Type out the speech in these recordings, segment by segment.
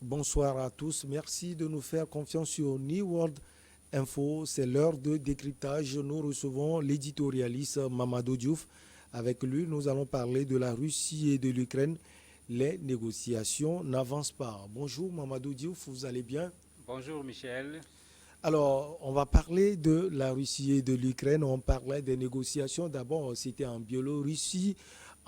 Bonsoir à tous. Merci de nous faire confiance sur New World Info. C'est l'heure de décryptage. Nous recevons l'éditorialiste Mamadou Diouf. Avec lui, nous allons parler de la Russie et de l'Ukraine. Les négociations n'avancent pas. Bonjour Mamadou Diouf, vous allez bien? Bonjour Michel. Alors, on va parler de la Russie et de l'Ukraine. On parlait des négociations. D'abord, c'était en Biélorussie.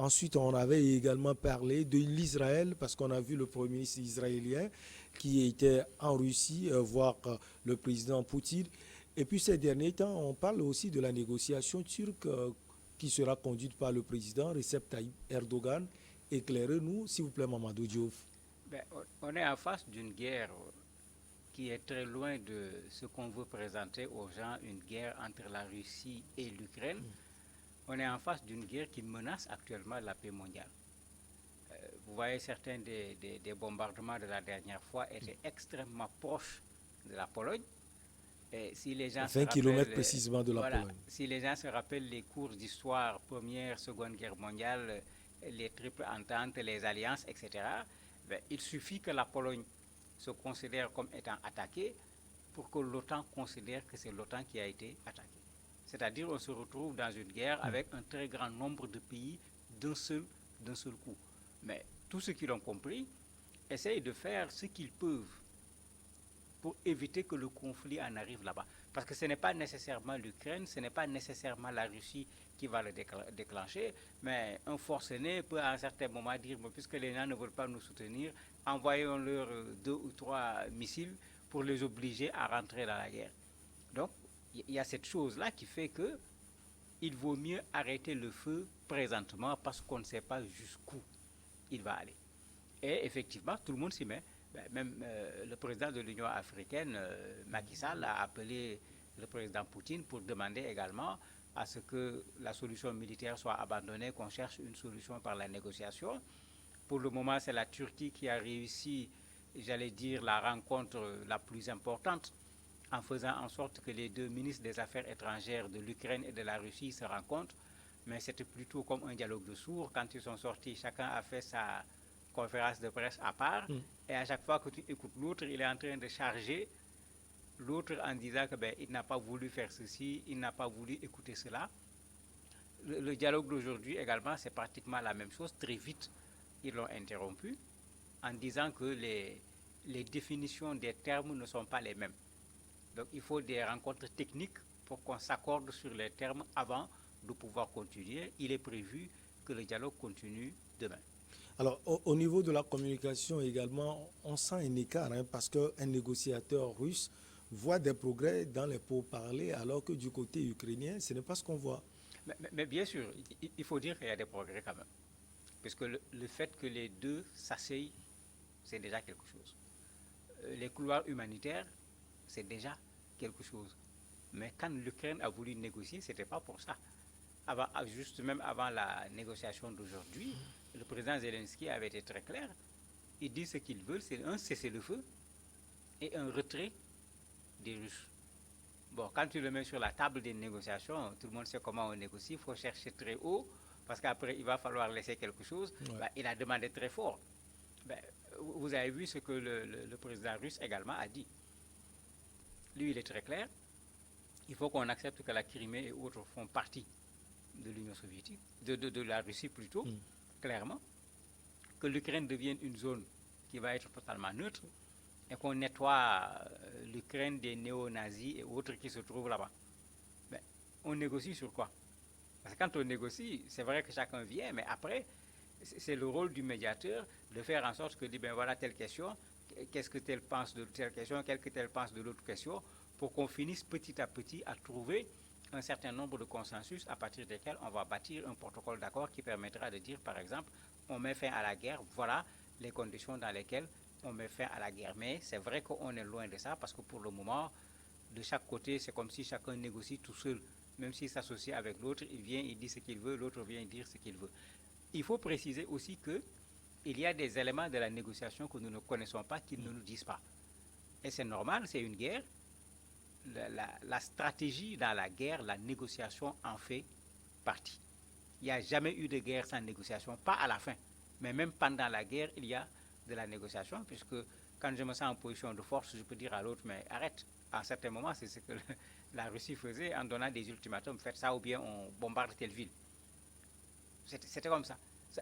Ensuite, on avait également parlé de l'Israël parce qu'on a vu le Premier ministre israélien qui était en Russie, voir le président Poutine. Et puis, ces derniers temps, on parle aussi de la négociation turque qui sera conduite par le président Recep Tayyip Erdogan. Éclairez-nous, s'il vous plaît, Mamadou Diouf. On est en face d'une guerre qui est très loin de ce qu'on veut présenter aux gens, une guerre entre la Russie et l'Ukraine. On est en face d'une guerre qui menace actuellement la paix mondiale. Vous voyez, certains des bombardements de la dernière fois étaient extrêmement proches de la Pologne. Et si les gens se 20 kilomètres rappellent, précisément de la voilà, Pologne. si les gens se rappellent les cours d'histoire, Première, Seconde Guerre mondiale, les triples ententes, les alliances, etc., il suffit que la Pologne se considère comme étant attaquée pour que l'OTAN considère que c'est l'OTAN qui a été attaquée. C'est-à-dire on se retrouve dans une guerre avec un très grand nombre de pays d'un seul coup. Mais tous ceux qui l'ont compris essayent de faire ce qu'ils peuvent pour éviter que le conflit en arrive là-bas. Parce que ce n'est pas nécessairement l'Ukraine, ce n'est pas nécessairement la Russie qui va le déclencher, mais un forcené peut à un certain moment dire, puisque les gens ne veulent pas nous soutenir, envoyons-leur 2 ou 3 missiles pour les obliger à rentrer dans la guerre. Donc, il y a cette chose-là qui fait que il vaut mieux arrêter le feu présentement parce qu'on ne sait pas jusqu'où il va aller. Et effectivement, tout le monde s'y met. Même le président de l'Union africaine, Macky Sall, a appelé le président Poutine pour demander également à ce que la solution militaire soit abandonnée, qu'on cherche une solution par la négociation. Pour le moment, c'est la Turquie qui a réussi, j'allais dire, la rencontre la plus importante en faisant en sorte que les deux ministres des Affaires étrangères de l'Ukraine et de la Russie se rencontrent. Mais c'était plutôt comme un dialogue de sourds. Quand ils sont sortis, chacun a fait sa conférence de presse à part. Et à chaque fois que tu écoutes l'autre, il est en train de charger l'autre en disant que il n'a pas voulu faire ceci, il n'a pas voulu écouter cela. Le dialogue d'aujourd'hui également, c'est pratiquement la même chose. Très vite, ils l'ont interrompu en disant que les définitions des termes ne sont pas les mêmes. Donc il faut des rencontres techniques pour qu'on s'accorde sur les termes avant de pouvoir continuer. Il est prévu que le dialogue continue demain. Alors, au niveau de la communication également, on sent un écart parce qu'un négociateur russe voit des progrès dans les pourparlers, alors que du côté ukrainien, ce n'est pas ce qu'on voit. Mais bien sûr, il faut dire qu'il y a des progrès quand même. Puisque le fait que les deux s'asseyent, c'est déjà quelque chose. Les couloirs humanitaires, c'est déjà quelque chose. Mais quand l'Ukraine a voulu négocier, ce n'était pas pour ça. Juste même avant la négociation d'aujourd'hui, le président Zelensky avait été très clair. Il dit ce qu'ils veulent, c'est un cessez-le-feu et un retrait des Russes. Bon, quand tu le mets sur la table des négociations, tout le monde sait comment on négocie. Il faut chercher très haut, parce qu'après, il va falloir laisser quelque chose. Ouais. Il a demandé très fort. Vous avez vu ce que le président russe également a dit. Lui, il est très clair. Il faut qu'on accepte que la Crimée et autres font partie de l'Union soviétique, de la Russie plutôt, clairement, que l'Ukraine devienne une zone qui va être totalement neutre et qu'on nettoie l'Ukraine des néo-nazis et autres qui se trouvent là-bas. On négocie sur quoi? Parce que quand on négocie, c'est vrai que chacun vient, mais après, c'est le rôle du médiateur de faire en sorte que, voilà telle question, qu'est-ce que tel pense de telle question, qu'est-ce que tel pense de l'autre question, pour qu'on finisse petit à petit à trouver un certain nombre de consensus à partir desquels on va bâtir un protocole d'accord qui permettra de dire, par exemple, on met fin à la guerre, voilà les conditions dans lesquelles on met fin à la guerre. Mais c'est vrai qu'on est loin de ça parce que pour le moment, de chaque côté, c'est comme si chacun négocie tout seul. Même s'il s'associe avec l'autre, il vient, il dit ce qu'il veut, l'autre vient dire ce qu'il veut. Il faut préciser aussi qu'il y a des éléments de la négociation que nous ne connaissons pas, qu'ils ne nous disent pas. Et c'est normal, c'est une guerre. La stratégie dans la guerre, la négociation en fait partie. Il n'y a jamais eu de guerre sans négociation, pas à la fin. Mais même pendant la guerre, il y a de la négociation, puisque quand je me sens en position de force, je peux dire à l'autre, mais arrête. À un certain moment, c'est ce que la Russie faisait en donnant des ultimatums, faites ça ou bien on bombarde telle ville. C'était comme ça.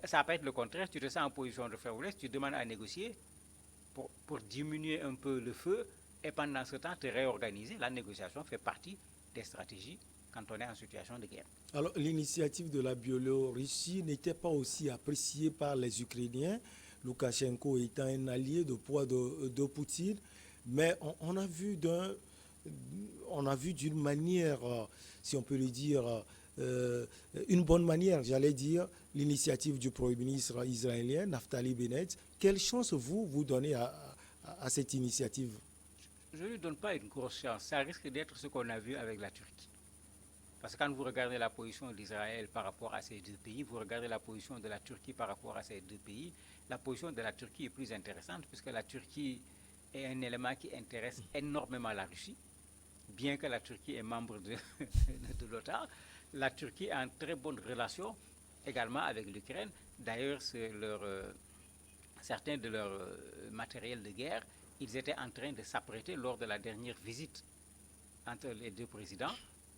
Ça peut être le contraire, tu te sens en position de faiblesse, tu demandes à négocier pour diminuer un peu le feu et pendant ce temps te réorganiser. La négociation fait partie des stratégies quand on est en situation de guerre. Alors, l'initiative de la Biélorussie n'était pas aussi appréciée par les Ukrainiens, Loukachenko étant un allié de poids de Poutine, mais on a vu d'une manière, si on peut le dire, une bonne manière, j'allais dire, l'initiative du Premier ministre israélien, Naftali Bennett. Quelle chance vous donnez à cette initiative? Je ne lui donne pas une grosse chance. Ça risque d'être ce qu'on a vu avec la Turquie. Parce que quand vous regardez la position d'Israël par rapport à ces deux pays, vous regardez la position de la Turquie par rapport à ces deux pays, la position de la Turquie est plus intéressante puisque la Turquie est un élément qui intéresse énormément la Russie. Bien que la Turquie est membre de l'OTAN, la Turquie a une très bonne relation également avec l'Ukraine. D'ailleurs, certains de leurs matériels de guerre, ils étaient en train de s'apprêter lors de la dernière visite entre les deux présidents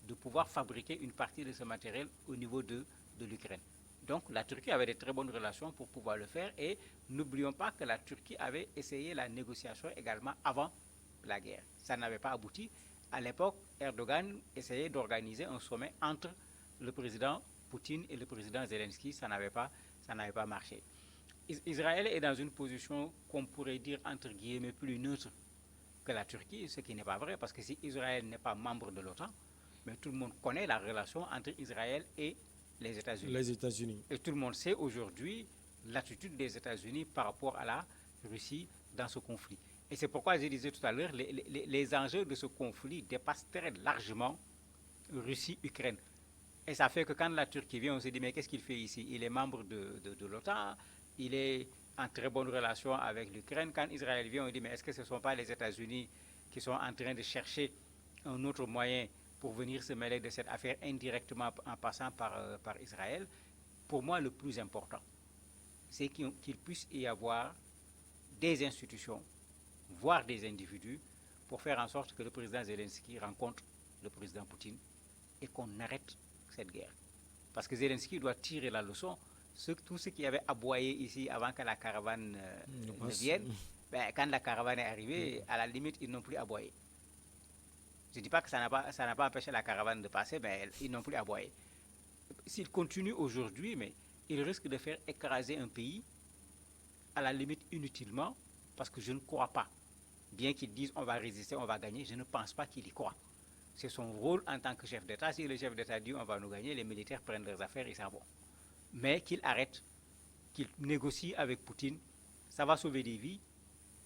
de pouvoir fabriquer une partie de ce matériel au niveau de l'Ukraine. Donc la Turquie avait de très bonnes relations pour pouvoir le faire et n'oublions pas que la Turquie avait essayé la négociation également avant la guerre. Ça n'avait pas abouti. À l'époque, Erdogan essayait d'organiser un sommet entre le président Poutine et le président Zelensky. Ça n'avait pas marché. Israël est dans une position qu'on pourrait dire entre guillemets plus neutre que la Turquie, ce qui n'est pas vrai parce que si Israël n'est pas membre de l'OTAN, mais tout le monde connaît la relation entre Israël et les États-Unis. Les États-Unis. Et tout le monde sait aujourd'hui l'attitude des États-Unis par rapport à la Russie dans ce conflit. Et c'est pourquoi je disais tout à l'heure, les enjeux de ce conflit dépassent très largement Russie-Ukraine. Et ça fait que quand la Turquie vient, on se dit, mais qu'est-ce qu'il fait ici? Il est membre de l'OTAN, il est en très bonne relation avec l'Ukraine. Quand Israël vient, on dit, mais est-ce que ce ne sont pas les États-Unis qui sont en train de chercher un autre moyen pour venir se mêler de cette affaire indirectement en passant par Israël? Pour moi, le plus important, c'est qu'il puisse y avoir des institutions, voire des individus, pour faire en sorte que le président Zelensky rencontre le président Poutine et qu'on arrête cette guerre. Parce que Zelensky doit tirer la leçon. Tous ceux qui avaient aboyé ici avant que la caravane ne vienne, ben, quand la caravane est arrivée, à la limite, ils n'ont plus aboyé. Je ne dis pas que ça n'a pas empêché la caravane de passer, mais ils n'ont plus aboyé. S'ils continuent aujourd'hui, mais ils risquent de faire écraser un pays, à la limite inutilement, parce que je ne crois pas. Bien qu'ils disent on va résister, on va gagner, je ne pense pas qu'il y croit. C'est son rôle en tant que chef d'État. Si le chef d'État dit on va nous gagner, les militaires prennent leurs affaires et s'en vont. Mais qu'il arrête, qu'il négocie avec Poutine, ça va sauver des vies,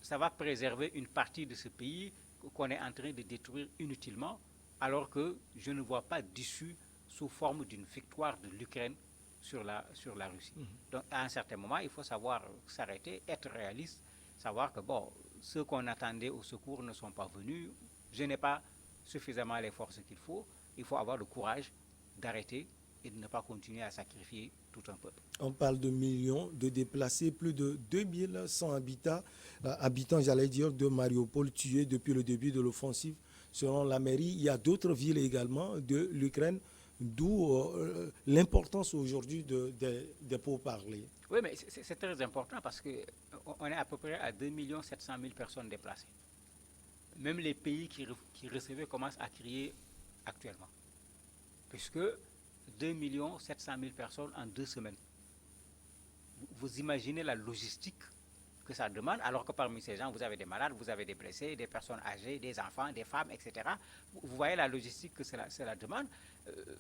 ça va préserver une partie de ce pays qu'on est en train de détruire inutilement, alors que je ne vois pas d'issue sous forme d'une victoire de l'Ukraine sur la Russie. Donc à un certain moment, il faut savoir s'arrêter, être réaliste, savoir que bon, ceux qu'on attendait au secours ne sont pas venus, je n'ai pas suffisamment les forces qu'il faut, il faut avoir le courage d'arrêter et de ne pas continuer à sacrifier tout un peuple. On parle de millions de déplacés, plus de 2100 habitants, j'allais dire, de Mariupol tués depuis le début de l'offensive. Selon la mairie, il y a d'autres villes également de l'Ukraine, d'où l'importance aujourd'hui des pourparlers. Oui, mais c'est très important parce qu'on est à peu près à 2 700 000 personnes déplacées. Même les pays qui recevaient commencent à crier actuellement. Puisque 2 700 000 personnes en 2 semaines. Vous imaginez la logistique que ça demande, alors que parmi ces gens, vous avez des malades, vous avez des blessés, des personnes âgées, des enfants, des femmes, etc. Vous voyez la logistique que cela demande.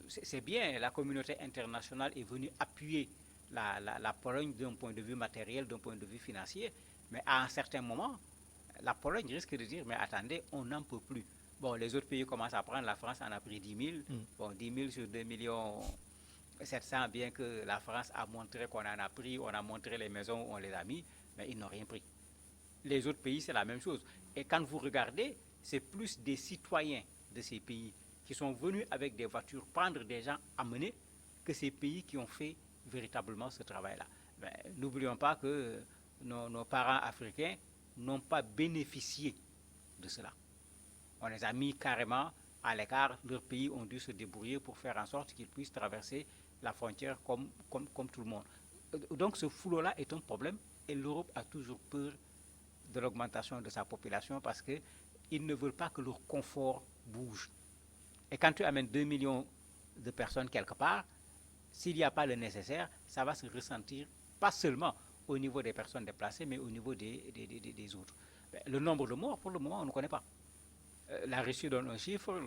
C'est bien, la communauté internationale est venue appuyer la Pologne d'un point de vue matériel, d'un point de vue financier, mais à un certain moment, la Pologne risque de dire, mais attendez, on n'en peut plus. Bon, les autres pays commencent à prendre, la France en a pris 10 000. Bon, 10 000 sur 2 700 000, bien que la France a montré qu'on en a pris, on a montré les maisons où on les a mis, mais ils n'ont rien pris. Les autres pays, c'est la même chose. Et quand vous regardez, c'est plus des citoyens de ces pays qui sont venus avec des voitures prendre des gens amenés que ces pays qui ont fait véritablement ce travail-là. N'oublions pas que nos parents africains n'ont pas bénéficié de cela. On les a mis carrément à l'écart. Leurs pays ont dû se débrouiller pour faire en sorte qu'ils puissent traverser la frontière comme tout le monde. Donc ce flot-là est un problème et l'Europe a toujours peur de l'augmentation de sa population parce qu'ils ne veulent pas que leur confort bouge. Et quand tu amènes 2 millions de personnes quelque part, s'il n'y a pas le nécessaire, ça va se ressentir pas seulement au niveau des personnes déplacées, mais au niveau des autres. Le nombre de morts, pour le moment, on ne connaît pas. La Russie donne un chiffre,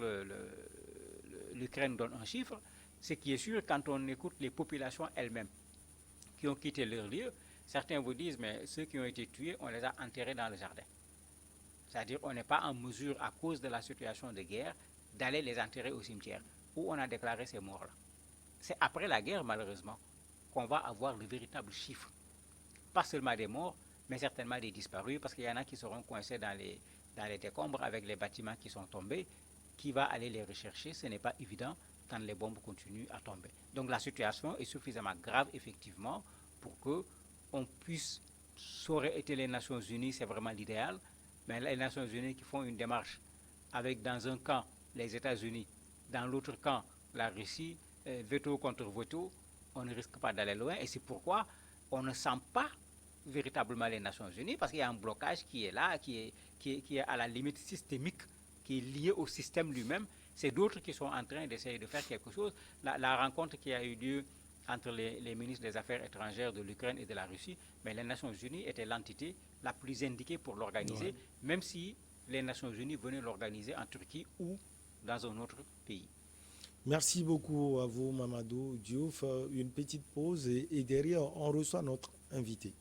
l'Ukraine donne un chiffre. Ce qui est sûr, quand on écoute les populations elles-mêmes qui ont quitté leur lieu, certains vous disent, mais ceux qui ont été tués, on les a enterrés dans le jardin. C'est-à-dire qu'on n'est pas en mesure, à cause de la situation de guerre, d'aller les enterrer au cimetière, où on a déclaré ces morts-là. C'est après la guerre, malheureusement, qu'on va avoir le véritable chiffre. Pas seulement des morts, mais certainement des disparus, parce qu'il y en a qui seront coincés dans les décombres avec les bâtiments qui sont tombés. Qui va aller les rechercher? Ce n'est pas évident tant les bombes continuent à tomber. Donc la situation est suffisamment grave, effectivement, pour qu'on puisse, ça aurait été les Nations Unies, c'est vraiment l'idéal, mais les Nations Unies qui font une démarche avec dans un camp les États-Unis, dans l'autre camp la Russie, veto contre veto, on ne risque pas d'aller loin et c'est pourquoi on ne sent pas véritablement les Nations Unies parce qu'il y a un blocage qui est là, qui est à la limite systémique, qui est lié au système lui-même. C'est d'autres qui sont en train d'essayer de faire quelque chose. La rencontre qui a eu lieu entre les ministres des Affaires étrangères de l'Ukraine et de la Russie, mais les Nations Unies étaient l'entité la plus indiquée pour l'organiser, ouais, même si les Nations Unies venaient l'organiser en Turquie ou dans un autre pays. Merci beaucoup à vous, Mamadou Diouf. Une petite pause et derrière, on reçoit notre invité.